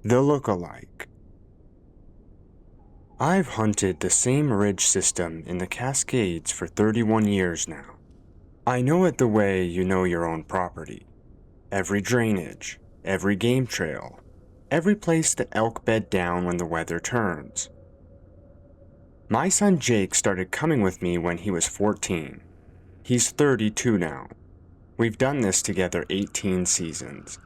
The Lookalike. I've hunted the same ridge system in the Cascades for 31 years now. I know it the way you know your own property. Every drainage, every game trail, every place that elk bed down when the weather turns. My son Jake started coming with me when he was 14. He's 32 now. We've done this together 18 seasons.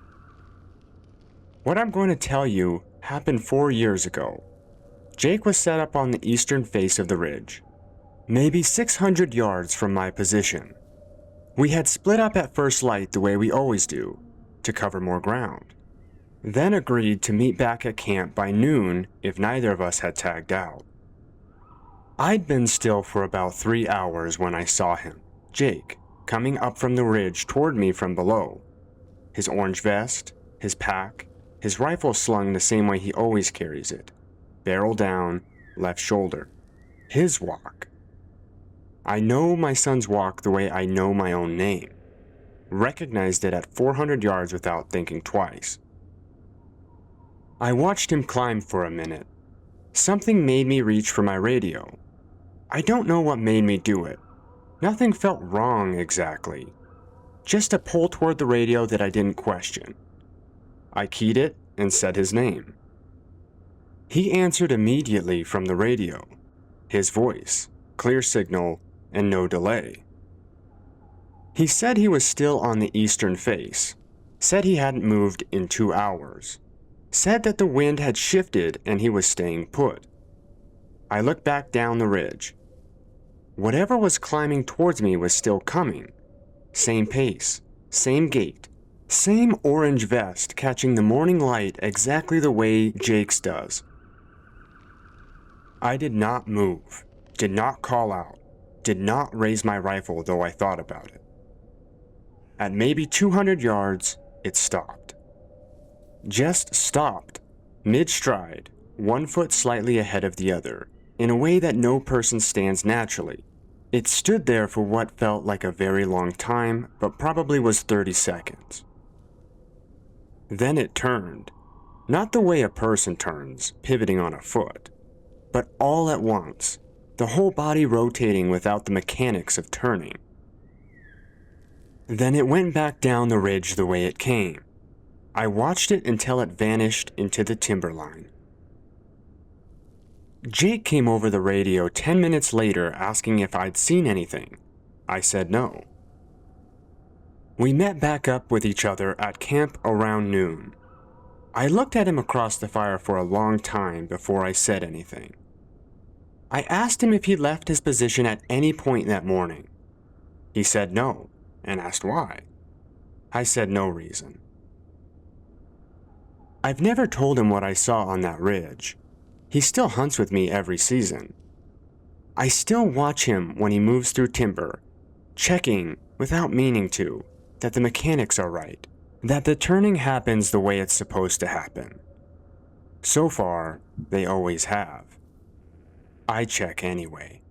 What I'm going to tell you happened 4 years ago. Jake was set up on the eastern face of the ridge, maybe 600 yards from my position. We had split up at first light the way we always do, to cover more ground, then agreed to meet back at camp by noon if neither of us had tagged out. I'd been still for about 3 hours when I saw him, Jake, coming up from the ridge toward me from below. His orange vest, his pack, his rifle slung the same way he always carries it, barrel down, left shoulder. His walk. I know my son's walk the way I know my own name. Recognized it at 400 yards without thinking twice. I watched him climb for a minute. Something made me reach for my radio. I don't know what made me do it. Nothing felt wrong exactly. Just a pull toward the radio that I didn't question. I keyed it and said his name. He answered immediately from the radio. His voice, clear signal, and no delay. He said he was still on the eastern face, said he hadn't moved in 2 hours, said that the wind had shifted and he was staying put. I looked back down the ridge. Whatever was climbing towards me was still coming. Same pace, same gait, same orange vest catching the morning light exactly the way Jake's does. I did not move, did not call out, did not raise my rifle though I thought about it. At maybe 200 yards, it stopped. Just stopped, mid-stride, 1 foot slightly ahead of the other, in a way that no person stands naturally. It stood there for what felt like a very long time, but probably was 30 seconds. Then it turned, not the way a person turns, pivoting on a foot, but all at once, the whole body rotating without the mechanics of turning. Then it went back down the ridge the way it came. I watched it until it vanished into the timberline. Jake came over the radio 10 minutes later asking if I'd seen anything. I said no. We met back up with each other at camp around noon. I looked at him across the fire for a long time before I said anything. I asked him if he'd left his position at any point that morning. He said no, and asked why. I said no reason. I've never told him what I saw on that ridge. He still hunts with me every season. I still watch him when he moves through timber, checking, without meaning to, that the mechanics are right, that the turning happens the way it's supposed to happen. So far, they always have. I check anyway.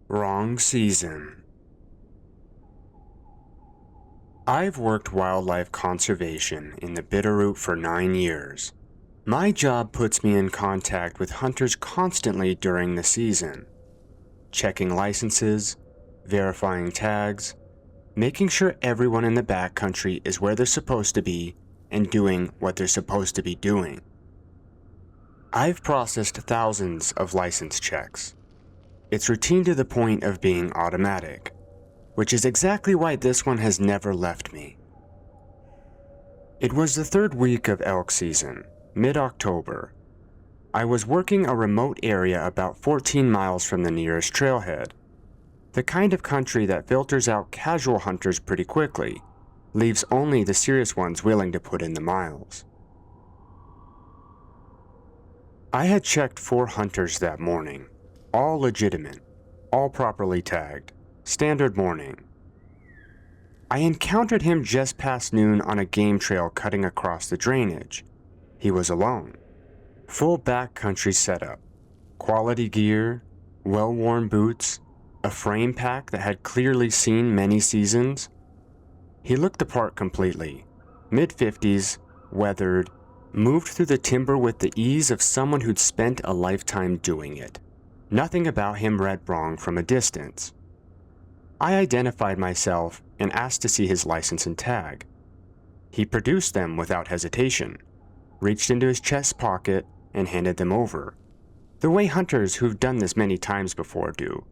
Wrong season. I've worked wildlife conservation in the Bitterroot for 9 years. My job puts me in contact with hunters constantly during the season, checking licenses, verifying tags, making sure everyone in the backcountry is where they're supposed to be and doing what they're supposed to be doing. I've processed thousands of license checks. It's routine to the point of being automatic, which is exactly why this one has never left me. It was the 3rd week of elk season, mid-October. I was working a remote area about 14 miles from the nearest trailhead, the kind of country that filters out casual hunters pretty quickly, leaves only the serious ones willing to put in the miles. I had checked 4 hunters that morning, all legitimate, all properly tagged, standard morning. I encountered him just past noon on a game trail cutting across the drainage. He was alone. Full backcountry setup, quality gear, well-worn boots, A frame pack that had clearly seen many seasons. He looked the part completely. Mid-50s, weathered, moved through the timber with the ease of someone who'd spent a lifetime doing it. Nothing about him read wrong from a distance. I identified myself and asked to see his license and tag. He produced them without hesitation, reached into his chest pocket and handed them over, the way hunters who've done this many times before do.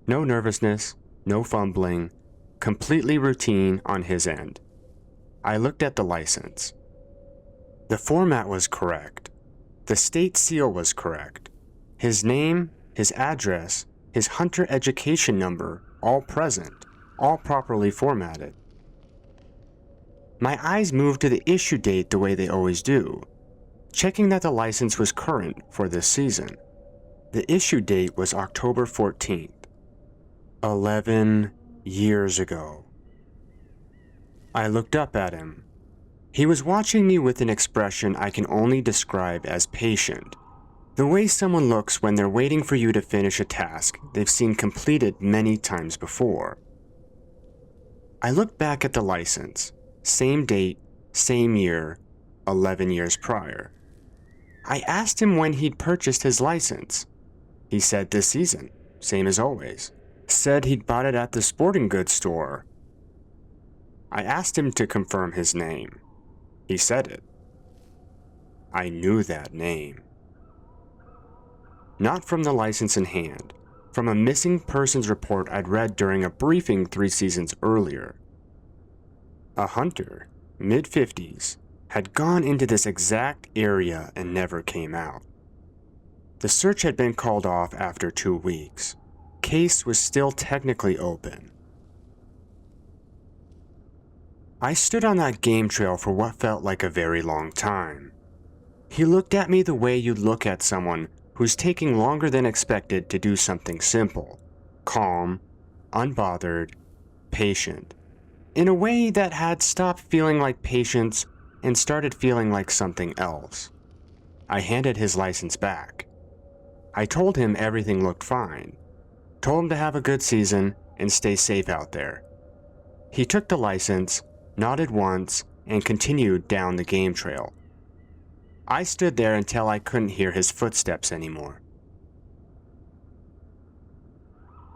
No nervousness, no fumbling, completely routine on his end. I looked at the license. The format was correct. The state seal was correct. His name, his address, his hunter education number, all present, all properly formatted. My eyes moved to the issue date the way they always do, checking that the license was current for this season. The issue date was October 14th. 11 years ago. I looked up at him. He was watching me with an expression I can only describe as patient. The way someone looks when they're waiting for you to finish a task they've seen completed many times before. I looked back at the license. Same date, same year, 11 years prior. I asked him when he'd purchased his license. He said this season, same as always. Said he'd bought it at the sporting goods store. I asked him to confirm his name. He said it. I knew that name. Not from the license in hand, from a missing persons report I'd read during a briefing 3 seasons earlier. A hunter, mid-50s, had gone into this exact area and never came out. The search had been called off after 2 weeks. Case was still technically open. I stood on that game trail for what felt like a very long time. He looked at me the way you'd look at someone who's taking longer than expected to do something simple, calm, unbothered, patient, in a way that had stopped feeling like patience and started feeling like something else. I handed his license back. I told him everything looked fine. Told him to have a good season and stay safe out there. He took the license, nodded once, and continued down the game trail. I stood there until I couldn't hear his footsteps anymore.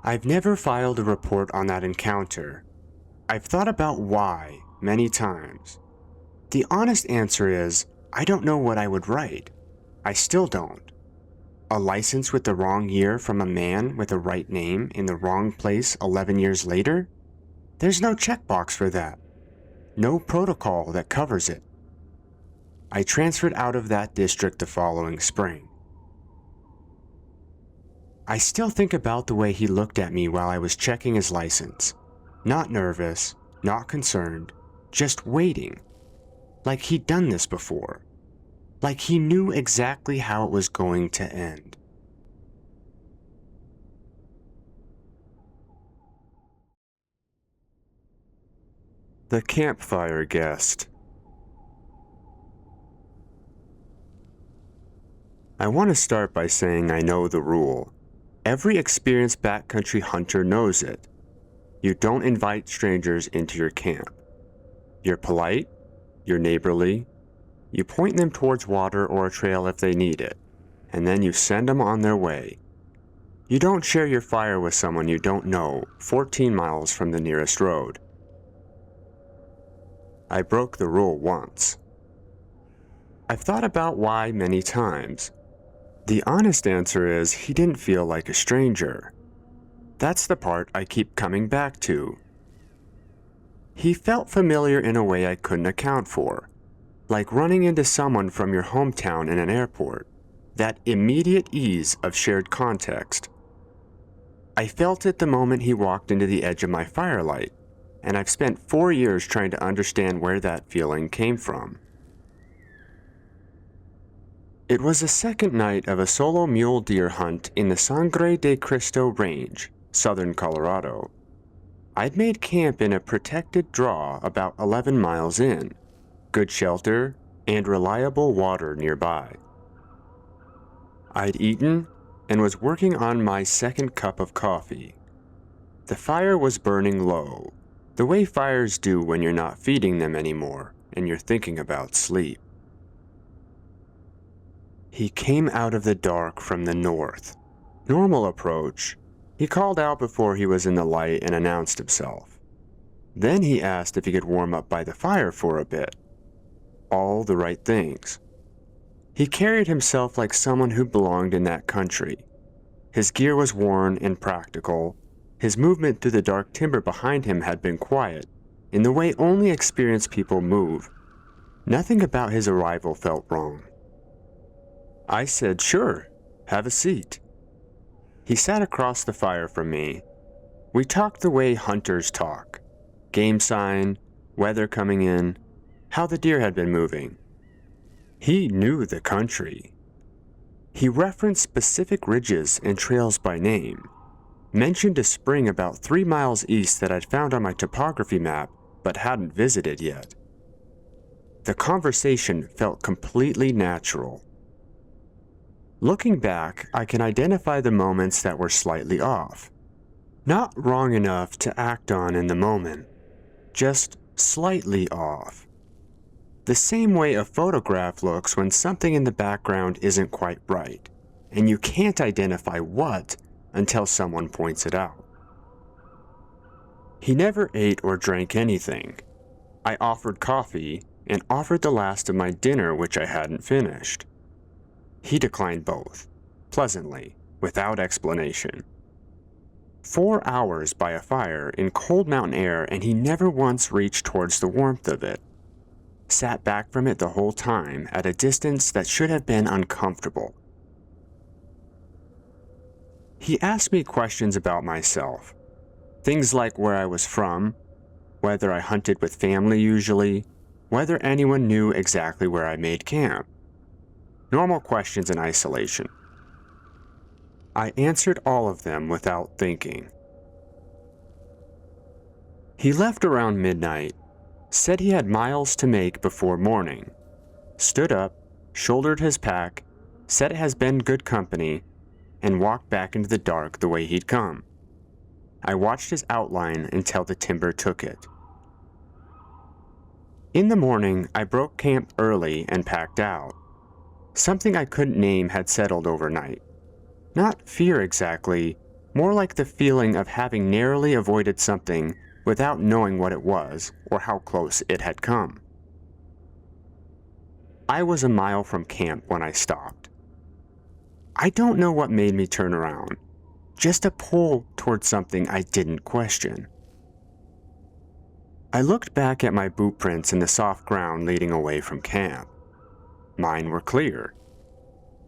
I've never filed a report on that encounter. I've thought about why many times. The honest answer is, I don't know what I would write. I still don't. A license with the wrong year from a man with the right name in the wrong place 11 years later? There's no checkbox for that. No protocol that covers it. I transferred out of that district the following spring. I still think about the way he looked at me while I was checking his license. Not nervous, not concerned, just waiting. Like he'd done this before. Like he knew exactly how it was going to end. The Campfire Guest. I want to start by saying I know the rule. Every experienced backcountry hunter knows it. You don't invite strangers into your camp. You're polite, you're neighborly, you point them towards water or a trail if they need it, and then you send them on their way. You don't share your fire with someone you don't know 14 miles from the nearest road. I broke the rule once. I've thought about why many times. The honest answer is he didn't feel like a stranger. That's the part I keep coming back to. He felt familiar in a way I couldn't account for, like running into someone from your hometown in an airport, that immediate ease of shared context. I felt it the moment he walked into the edge of my firelight, and I've spent 4 years trying to understand where that feeling came from. It was the second night of a solo mule deer hunt in the Sangre de Cristo Range, southern Colorado. I'd made camp in a protected draw about 11 miles in, good shelter, and reliable water nearby. I'd eaten and was working on my second cup of coffee The fire was burning low, the way fires do when you're not feeding them anymore and you're thinking about sleep. He came out of the dark from the north. Normal approach. He called out before he was in the light and announced himself. Then he asked if he could warm up by the fire for a bit. All the right things. He carried himself like someone who belonged in that country. His gear was worn and practical. His movement through the dark timber behind him had been quiet, in the way only experienced people move. Nothing about his arrival felt wrong. I said, "Sure, have a seat." He sat across the fire from me. We talked the way hunters talk. Game sign, weather coming in, how the deer had been moving. He knew the country. He referenced specific ridges and trails by name, mentioned a spring about 3 miles east that I'd found on my topography map but hadn't visited yet. The conversation felt completely natural. Looking back, I can identify the moments that were slightly off. Not wrong enough to act on in the moment, just slightly off. The same way a photograph looks when something in the background isn't quite right, and you can't identify what until someone points it out. He never ate or drank anything. I offered coffee and offered the last of my dinner which I hadn't finished. He declined both, pleasantly, without explanation. 4 hours by a fire in cold mountain air and he never once reached towards the warmth of it. Sat back from it the whole time at a distance that should have been uncomfortable. He asked me questions about myself. Things like where I was from, whether I hunted with family usually, whether anyone knew exactly where I made camp. Normal questions in isolation. I answered all of them without thinking. He left around midnight, said he had miles to make before morning, stood up, shouldered his pack, said it has been good company, and walked back into the dark the way he'd come. I watched his outline until the timber took it. In the morning, I broke camp early and packed out. Something I couldn't name had settled overnight. Not fear exactly, more like the feeling of having narrowly avoided something without knowing what it was or how close it had come. I was a mile from camp when I stopped. I don't know what made me turn around, just a pull towards something I didn't question. I looked back at my boot prints in the soft ground leading away from camp. Mine were clear.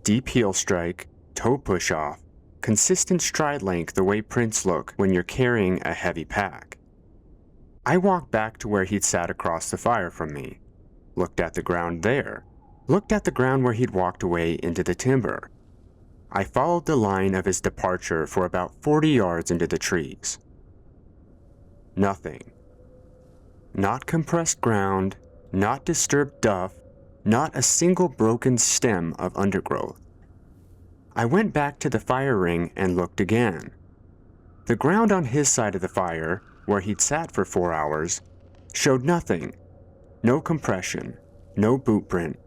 Deep heel strike, toe push off, consistent stride length the way prints look when you're carrying a heavy pack. I walked back to where he'd sat across the fire from me, looked at the ground there, looked at the ground where he'd walked away into the timber. I followed the line of his departure for about 40 yards into the trees. Nothing. Not compressed ground, not disturbed duff, not a single broken stem of undergrowth. I went back to the fire ring and looked again. The ground on his side of the fire, where he'd sat for 4 hours, showed nothing. No compression, no boot print,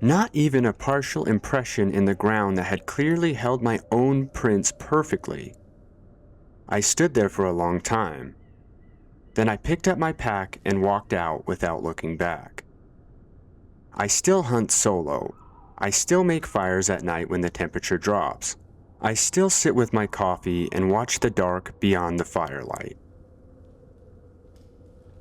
not even a partial impression in the ground that had clearly held my own prints perfectly. I stood there for a long time. Then I picked up my pack and walked out without looking back. I still hunt solo. I still make fires at night when the temperature drops. I still sit with my coffee and watch the dark beyond the firelight.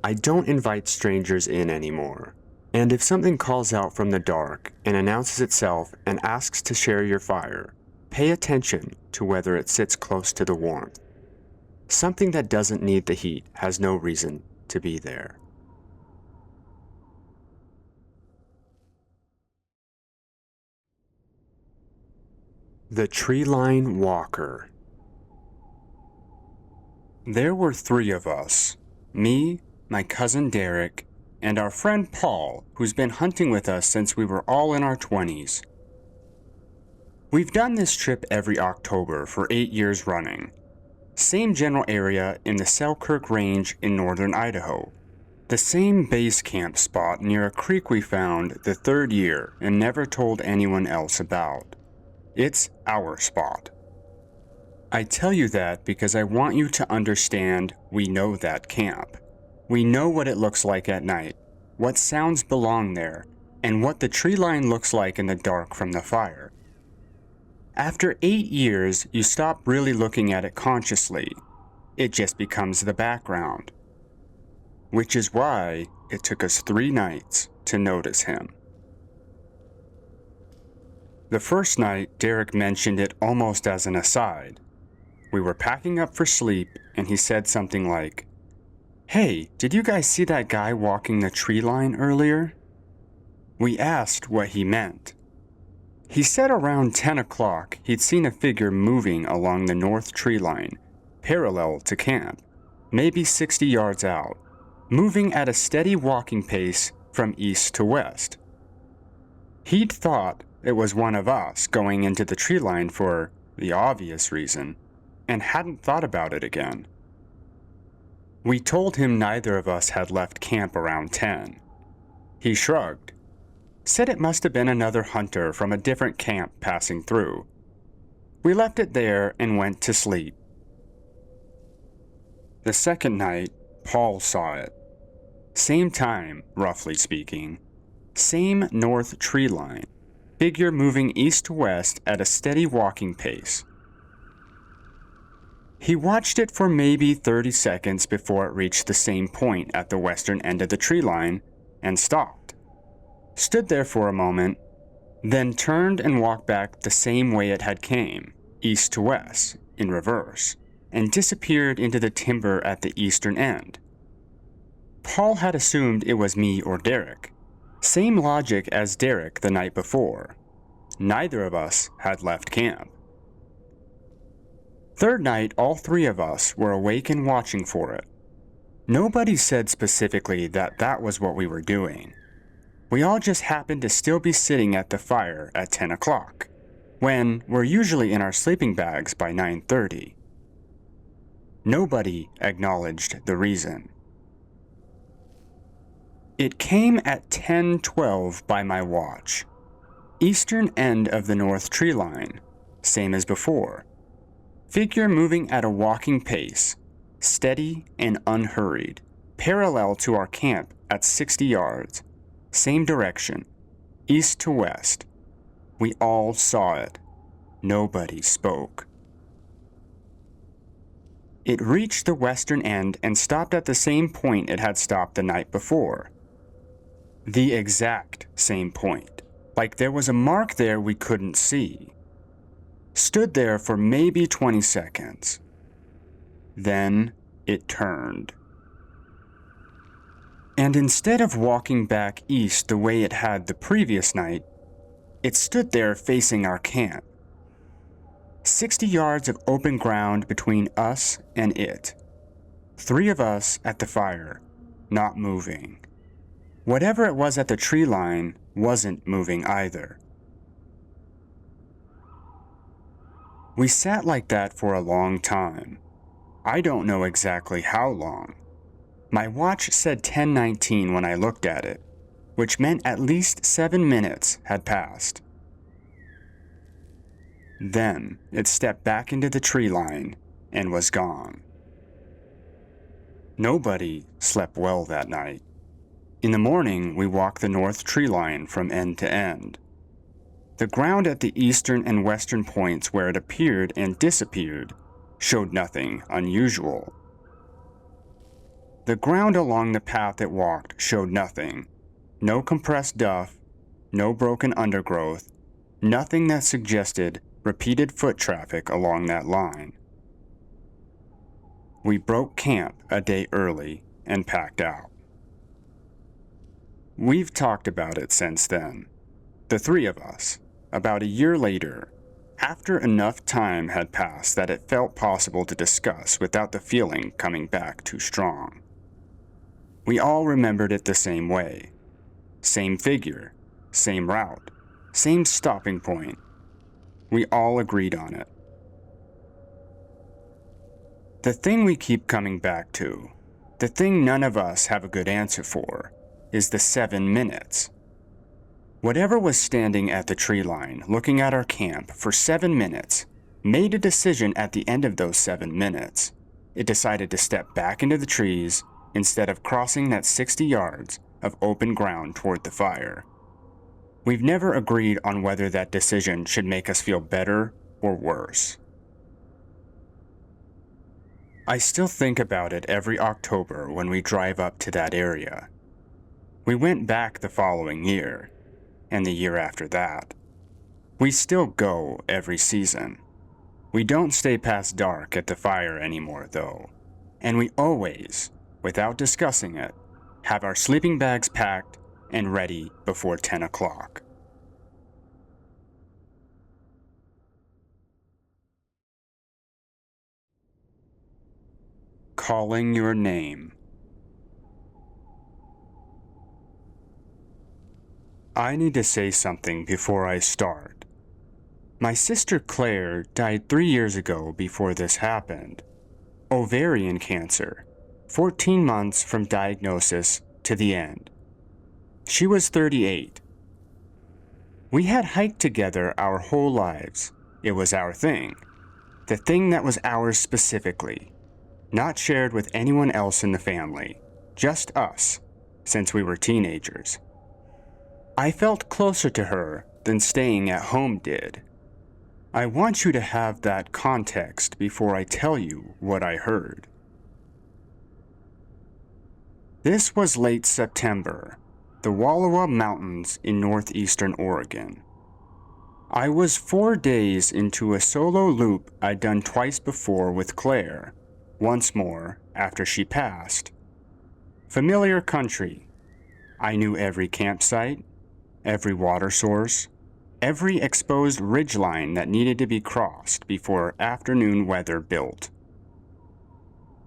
I don't invite strangers in anymore. And if something calls out from the dark and announces itself and asks to share your fire, pay attention to whether it sits close to the warmth. Something that doesn't need the heat has no reason to be there. The Treeline Walker. There were 3 of us, me, my cousin Derek, and our friend Paul, who's been hunting with us since we were all in our 20s. We've done this trip every October for 8 years running. Same general area in the Selkirk Range in northern Idaho. The same base camp spot near a creek we found the third year and never told anyone else about. It's our spot. I tell you that because I want you to understand we know that camp. We know what it looks like at night, what sounds belong there, and what the tree line looks like in the dark from the fire. After 8 years, you stop really looking at it consciously. It just becomes the background. Which is why it took us 3 nights to notice him. The first night, Derek mentioned it almost as an aside. We were packing up for sleep, and he said something like, "Hey, did you guys see that guy walking the tree line earlier?" We asked what he meant. He said around 10 o'clock he'd seen a figure moving along the north tree line, parallel to camp, maybe 60 yards out, moving at a steady walking pace from east to west. He'd thought it was one of us going into the tree line for the obvious reason, and hadn't thought about it again. We told him neither of us had left camp around 10. He shrugged, said it must have been another hunter from a different camp passing through. We left it there and went to sleep. The second night, Paul saw it. Same time, roughly speaking. Same north tree line. Figure moving east to west at a steady walking pace. He watched it for maybe 30 seconds before it reached the same point at the western end of the tree line and stopped. Stood there for a moment, then turned and walked back the same way it had came, east to west, in reverse, and disappeared into the timber at the eastern end. Paul had assumed it was me or Derek. Same logic as Derek the night before. Neither of us had left camp. Third night, all 3 of us were awake and watching for it. Nobody said specifically that that was what we were doing. We all just happened to still be sitting at the fire at 10 o'clock, when we're usually in our sleeping bags by 9:30. Nobody acknowledged the reason. It came at 10:12 by my watch. Eastern end of the north tree line, same as before. Figure moving at a walking pace, steady and unhurried, parallel to our camp at 60 yards, same direction, east to west. We all saw it. Nobody spoke. It reached the western end and stopped at the same point it had stopped the night before. The exact same point, like there was a mark there we couldn't see. Stood there for maybe 20 seconds. Then it turned. And instead of walking back east the way it had the previous night, it stood there facing our camp. 60 yards of open ground between us and it. 3 of us at the fire, not moving. Whatever it was at the tree line wasn't moving either. We sat like that for a long time. I don't know exactly how long. My watch said 10:19 when I looked at it, which meant at least 7 minutes had passed. Then it stepped back into the tree line and was gone. Nobody slept well that night. In the morning, we walked the north tree line from end to end. The ground at the eastern and western points where it appeared and disappeared showed nothing unusual. The ground along the path it walked showed nothing. No compressed duff, no broken undergrowth, nothing that suggested repeated foot traffic along that line. We broke camp a day early and packed out. We've talked about it since then, the 3 of us, about a year later, after enough time had passed that it felt possible to discuss without the feeling coming back too strong. We all remembered it the same way. Same figure, same route, same stopping point. We all agreed on it. The thing we keep coming back to, the thing none of us have a good answer for, is the 7 minutes. Whatever was standing at the tree line looking at our camp for 7 minutes made a decision at the end of those 7 minutes. It decided to step back into the trees instead of crossing that 60 yards of open ground toward the fire. We've never agreed on whether that decision should make us feel better or worse. I still think about it every October when we drive up to that area. We went back the following year, and the year after that. We still go every season. We don't stay past dark at the fire anymore, though, and we always, without discussing it, have our sleeping bags packed and ready before 10 o'clock. Calling your name. I need to say something before I start. My sister Claire died 3 years ago before this happened. Ovarian cancer, 14 months from diagnosis to the end. She was 38. We had hiked together our whole lives. It was our thing. The thing that was ours specifically. Not shared with anyone else in the family. Just us, since we were teenagers. I felt closer to her than staying at home did. I want you to have that context before I tell you what I heard. This was late September, the Wallowa Mountains in northeastern Oregon. I was 4 days into a solo loop I'd done twice before with Claire, once more after she passed. Familiar country. I knew every campsite, every water source, every exposed ridgeline that needed to be crossed before afternoon weather built.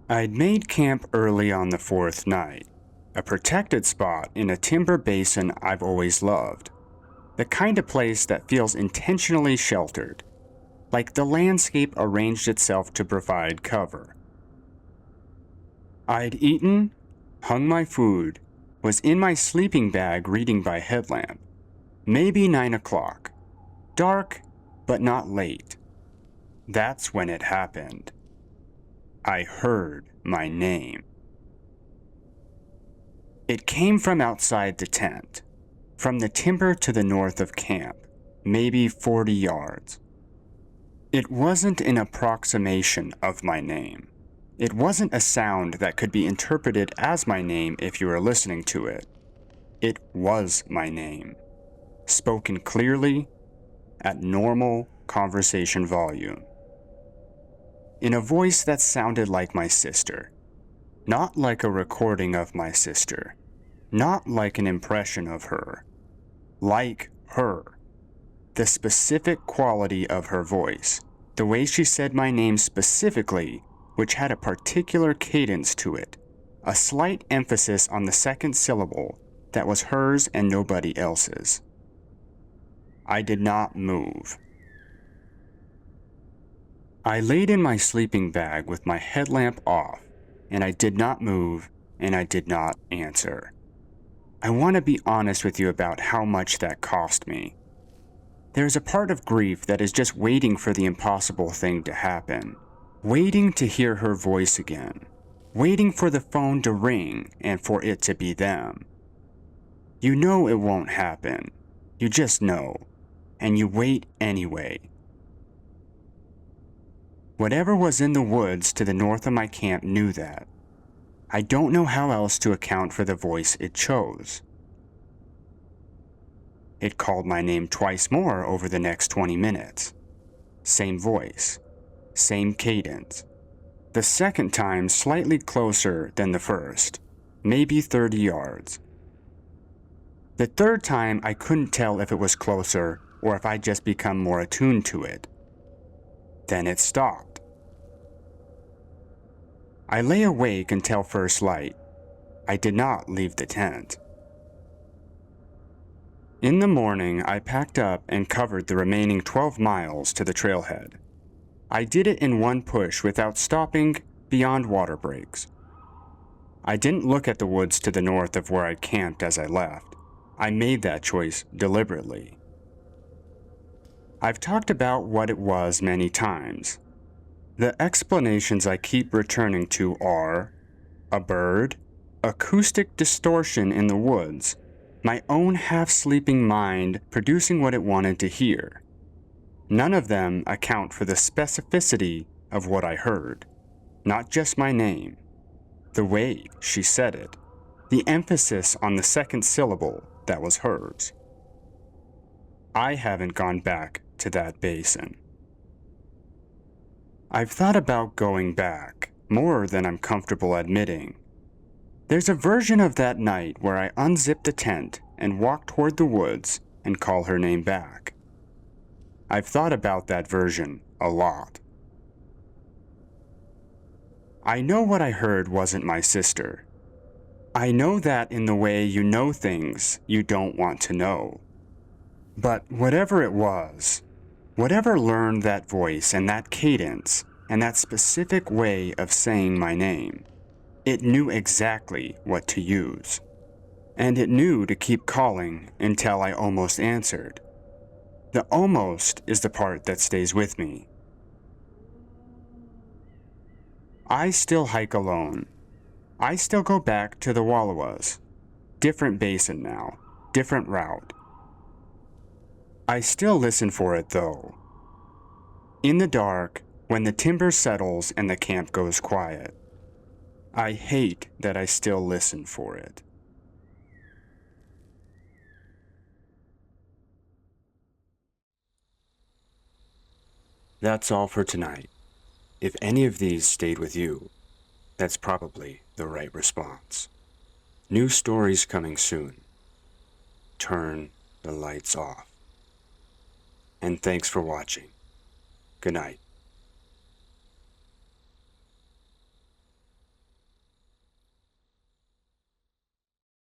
I'd made camp early on the 4th night, a protected spot in a timber basin I've always loved, the kind of place that feels intentionally sheltered, like the landscape arranged itself to provide cover. I'd eaten, hung my food, was in my sleeping bag reading by headlamp. Maybe 9 o'clock. Dark, but not late. That's when it happened. I heard my name. It came from outside the tent, from the timber to the north of camp, maybe 40 yards. It wasn't an approximation of my name. It wasn't a sound that could be interpreted as my name if you were listening to it. It was my name. Spoken clearly, at normal conversation volume. In a voice that sounded like my sister. Not like a recording of my sister. Not like an impression of her. Like her. The specific quality of her voice. The way she said my name specifically, which had a particular cadence to it. A slight emphasis on the second syllable that was hers and nobody else's. I did not move. I laid in my sleeping bag with my headlamp off, and I did not move, and I did not answer. I want to be honest with you about how much that cost me. There's a part of grief that is just waiting for the impossible thing to happen, waiting to hear her voice again, waiting for the phone to ring and for it to be them. You know it won't happen. You just know. And you wait anyway. Whatever was in the woods to the north of my camp knew that. I don't know how else to account for the voice it chose. It called my name twice more over the next 20 minutes. Same voice, same cadence. The second time slightly closer than the first, maybe 30 yards. The third time I couldn't tell if it was closer or if I'd just become more attuned to it. Then it stopped. I lay awake until first light. I did not leave the tent. In the morning, I packed up and covered the remaining 12 miles to the trailhead. I did it in one push without stopping beyond water breaks. I didn't look at the woods to the north of where I camped as I left. I made that choice deliberately. I've talked about what it was many times. The explanations I keep returning to are a bird, acoustic distortion in the woods, my own half-sleeping mind producing what it wanted to hear. None of them account for the specificity of what I heard. Not just my name, the way she said it, the emphasis on the second syllable that was hers. I haven't gone back to that basin. I've thought about going back, more than I'm comfortable admitting. There's a version of that night where I unzip the tent and walk toward the woods and call her name back. I've thought about that version a lot. I know what I heard wasn't my sister. I know that in the way you know things you don't want to know. But whatever it was, whatever learned that voice and that cadence and that specific way of saying my name, it knew exactly what to use. And it knew to keep calling until I almost answered. The almost is the part that stays with me. I still hike alone. I still go back to the Wallowas. Different basin now, different route. I still listen for it though. In the dark, when the timber settles and the camp goes quiet. I hate that I still listen for it. That's all for tonight. If any of these stayed with you, that's probably the right response. New stories coming soon. Turn the lights off. And thanks for watching. Good night.